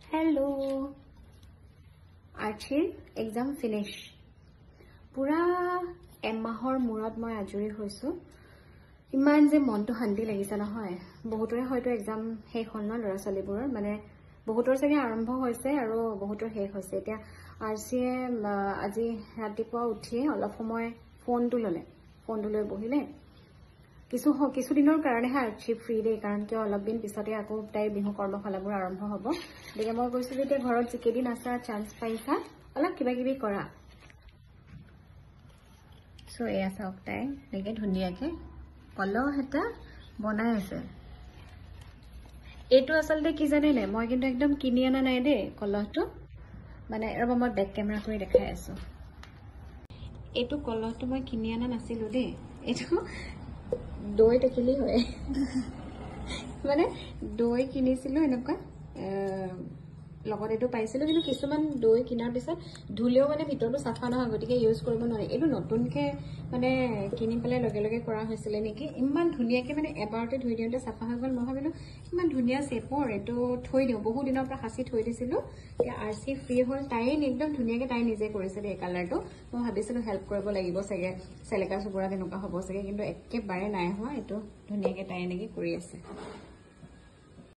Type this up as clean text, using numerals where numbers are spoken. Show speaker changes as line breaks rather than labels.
hello आर्चीर exam finish पूरा एमाहर मूरत मैं आजरी होइसो इमान जे मनটো শান্তি লাগিছে নহয় বহুতৰে হয়তো एग्जाम শেষ হল ন লৰা ছোৱালীবোৰৰ মানে বহুতৰ চাগে আৰম্ভ হৈছে আৰু বহুতৰ শেষ হৈছে এতিয়া আৰচিয়ে আজি ৰাতিপুৱা উঠি অলপ সময় ফোনটো লৈ বহিলে কিছু দিনৰ কাৰণে আৰচি ফ্ৰী দে কাৰণ কিয় অলপ দিন পিছতে আকৌ তাইৰ বিহু কৰ্মশালাবোৰ আৰম্ভ হ'ব দেখে মই কৈছো যে ঘৰত যিকেদিন আছা চান্স পাইছা অলপ কিবা কিবি কৰা সো এয়া চাওক তাই দেখে ধুনীয়াকে কলহ এটা বনাই আছে এইটো আসলতে কি জানে নে মই কিন্তু একদম কিনি আনা নাই দে কলহটো মানে ৰব মই বেক কেমেৰা কৰি দেখাই আছো এইটো কলহটো মই কিনি আনা নাছিলো দে এইটো দৈ টেকেলি হয় মানে দৈ কিনিছিলো এনেকুৱা লগত এটো পাইছিলো কিন্তু কিছুমান দৈ কিনাৰ পিছত ধুলেও মানে ভিতৰটো সাফা নহয় গতিকে ইউজ কৰিব নোৱাৰি এটো নতুনকে মানে কিনি পেলে লগে লগে কৰা হৈছিল নেকি ইমান ধুনীয়াকে মানে এবাৰতে ধুই দিওঁতে সাফা হৈ গল মই ভাবিলো ইমান ধুনীয়া সেপৰ এটো থৈ দিও বহু দিনৰ পৰা হাসি থৈ দিছিলো যে আৰচি ফ্ৰী হল তাই একদম ধুনীয়াকে তাই নিজে কৰিছিল এই কালাৰটো মই ভাবিছিলো হেল্প কৰিব লাগিব সগে সেলেকা সুবৰা তেনেকুৱা হ'ব সগে কিন্তু একেবাৰে নাই হোৱা এটো ধুনীয়াকে তাই এনেকে কৰি আছে